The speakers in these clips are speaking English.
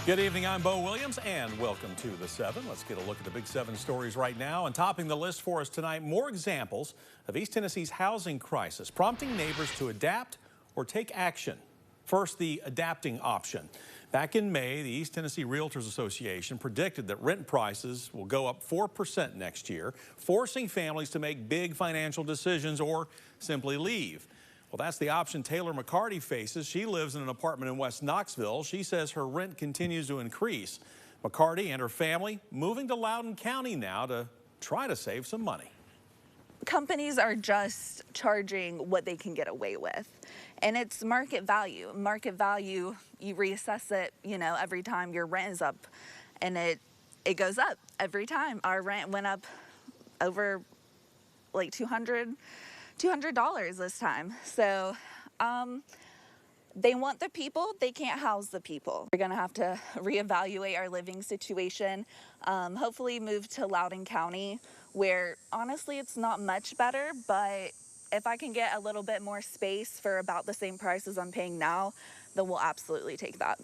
Good evening, I'm Bo Williams, and welcome to The 7. Let's get a look at the Big 7 stories right now. And topping the list for us tonight, more examples of East Tennessee's housing crisis, prompting neighbors to adapt or take action. First, the adapting option. Back in May, the East Tennessee Realtors Association predicted that rent prices will go up 4% next year, forcing families to make big financial decisions or simply leave. Well, that's the option Taylor McCarty faces. She lives in an apartment in West Knoxville. She says her rent continues to increase. McCarty and her family moving to Loudoun County now to try to save some money. Companies are just charging what they can get away with, and it's market value. Market value, you reassess it, every time your rent is up, and it goes up every time. Our rent went up over like $200 this time. So they want the people, they can't house the people. We're gonna have to reevaluate our living situation, hopefully move to Loudoun County, where honestly it's not much better, but if I can get a little bit more space for about the same price as I'm paying now, then we'll absolutely take that.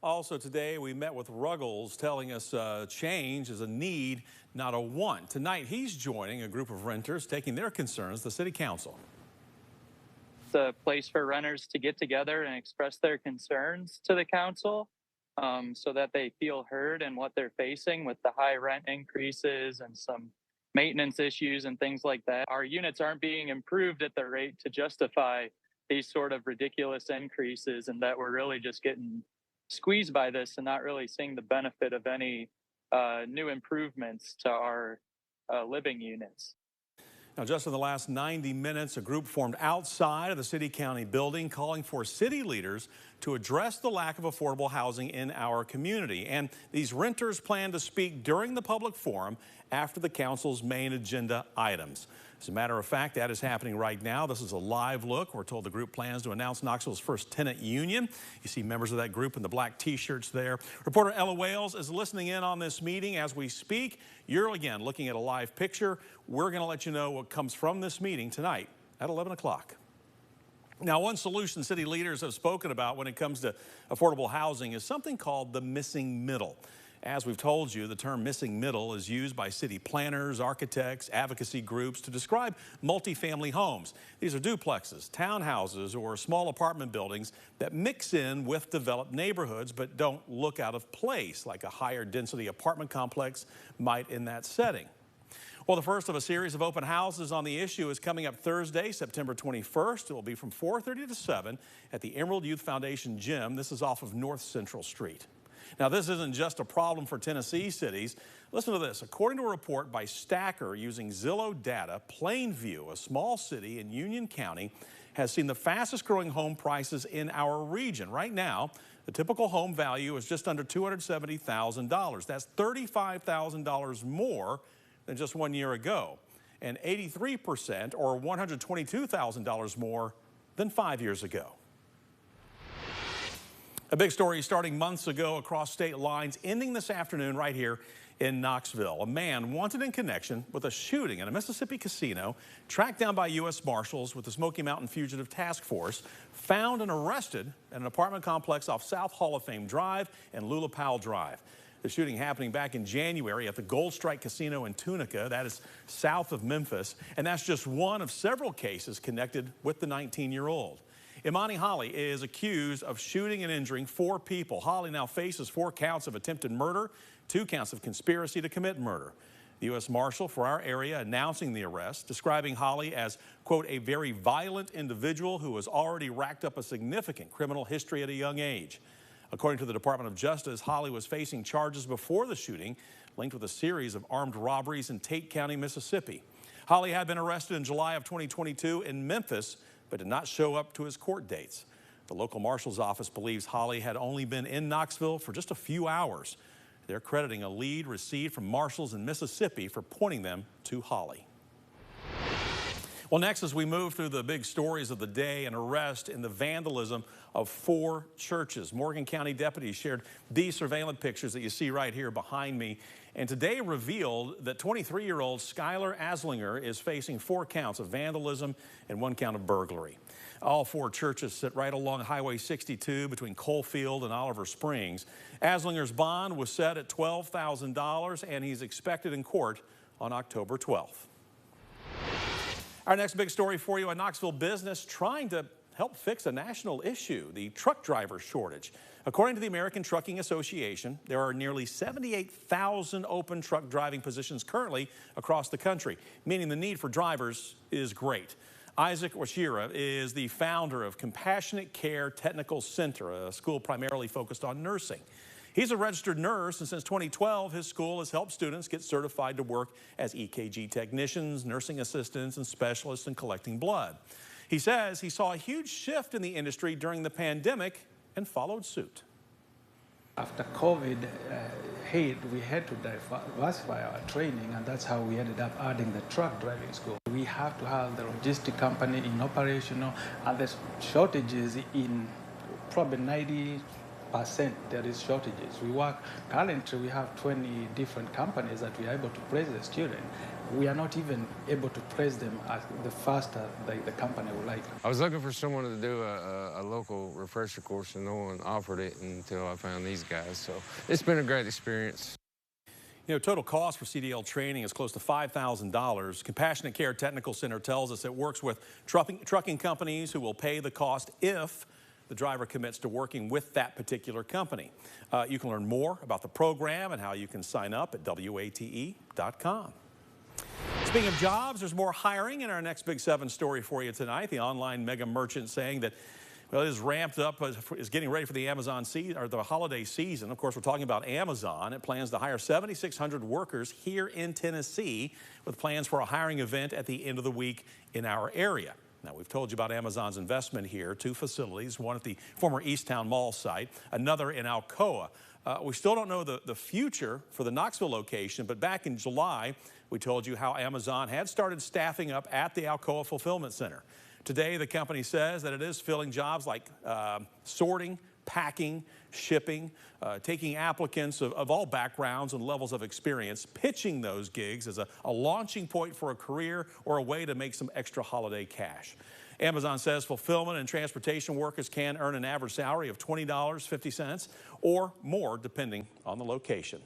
Also today, we met with Ruggles telling us change is a need, not a want. Tonight, he's joining a group of renters taking their concerns to the City Council. It's a place for renters to get together and express their concerns to the council so that they feel heard in what they're facing with the high rent increases and some maintenance issues and things like that. Our units aren't being improved at the rate to justify these sort of ridiculous increases, and that we're really just getting squeezed by this and not really seeing the benefit of any new improvements to our living units. Now, just in the last 90 minutes, a group formed outside of the city-county building calling for city leaders to address the lack of affordable housing in our community. And these renters plan to speak during the public forum after the council's main agenda items. As a matter of fact, that is happening right now. This is a live look. We're told the group plans to announce Knoxville's first tenant union. You see members of that group in the black T-shirts there. Reporter Ella Wales is listening in on this meeting as we speak. You're, again, looking at a live picture. We're going to let you know what comes from this meeting tonight at 11 o'clock. Now, one solution city leaders have spoken about when it comes to affordable housing is something called the missing middle. As we've told you, the term missing middle is used by city planners, architects, advocacy groups to describe multifamily homes. These are duplexes, townhouses, or small apartment buildings that mix in with developed neighborhoods but don't look out of place like a higher density apartment complex might in that setting. Well, the first of a series of open houses on the issue is coming up Thursday, September 21st. It will be from 4:30 to 7 at the Emerald Youth Foundation Gym. This is off of North Central Street. Now, this isn't just a problem for Tennessee cities. Listen to this. According to a report by Stacker using Zillow data, Plainview, a small city in Union County, has seen the fastest growing home prices in our region. Right now, the typical home value is just under $270,000. That's $35,000 more than just 1 year ago, and 83% or $122,000 more than 5 years ago. A big story starting months ago across state lines, ending this afternoon right here in Knoxville. A man wanted in connection with a shooting at a Mississippi casino, tracked down by U.S. Marshals with the Smoky Mountain Fugitive Task Force, found and arrested at an apartment complex off South Hall of Fame Drive and Lula Powell Drive. The shooting happening back in January at the Gold Strike Casino in Tunica, that is south of Memphis, and that's just one of several cases connected with the 19-year-old. Imani Holly is accused of shooting and injuring 4 people. Holly now faces 4 counts of attempted murder, 2 counts of conspiracy to commit murder. The U.S. Marshal for our area announcing the arrest, describing Holly as, quote, a very violent individual who has already racked up a significant criminal history at a young age. According to the Department of Justice, Holly was facing charges before the shooting linked with a series of armed robberies in Tate County, Mississippi. Holly had been arrested in July of 2022 in Memphis, but did not show up to his court dates. The local marshal's office believes Holly had only been in Knoxville for just a few hours. They're crediting a lead received from marshals in Mississippi for pointing them to Holly. Well, next, as we move through the big stories of the day, an arrest in the vandalism of 4 churches. Morgan County deputies shared these surveillance pictures that you see right here behind me, and today revealed that 23-year-old Skylar Aslinger is facing 4 counts of vandalism and 1 count of burglary. All four churches sit right along Highway 62 between Coalfield and Oliver Springs. Aslinger's bond was set at $12,000, and he's expected in court on October 12th. Our next big story for you: a Knoxville business trying to help fix a national issue, the truck driver shortage. According to the American Trucking Association, there are nearly 78,000 open truck driving positions currently across the country, meaning the need for drivers is great. Isaac Washira is the founder of Compassionate Care Technical Center, a school primarily focused on nursing. He's a registered nurse, and since 2012, his school has helped students get certified to work as EKG technicians, nursing assistants, and specialists in collecting blood. He says he saw a huge shift in the industry during the pandemic and followed suit. After COVID hit, we had to diversify our training, and that's how we ended up adding the truck driving school. We have to have the logistic company in operational, and there's shortages in probably 90%. There is shortages. Currently we have 20 different companies that we are able to place the student. We are not even able to place them as the faster the company would like. I was looking for someone to do a local refresher course, and no one offered it until I found these guys. So it's been a great experience. You know, total cost for CDL training is close to $5,000. Compassionate Care Technical Center tells us it works with trucking companies who will pay the cost if the driver commits to working with that particular company. You can learn more about the program and how you can sign up at WATE.com. Speaking of jobs, there's more hiring in our next Big 7 story for you tonight. The online mega merchant saying that, well, it is ramped up, is getting ready for the Amazon season, or the holiday season. Of course, we're talking about Amazon. It plans to hire 7,600 workers here in Tennessee, with plans for a hiring event at the end of the week in our area. Now, we've told you about Amazon's investment here, 2 facilities, one at the former Easttown Mall site, another in Alcoa. We still don't know the future for the Knoxville location, but back in July, we told you how Amazon had started staffing up at the Alcoa Fulfillment Center. Today, the company says that it is filling jobs like sorting, packing, shipping, taking applicants of all backgrounds and levels of experience, pitching those gigs as a launching point for a career or a way to make some extra holiday cash. Amazon says fulfillment and transportation workers can earn an average salary of $20.50 or more, depending on the location.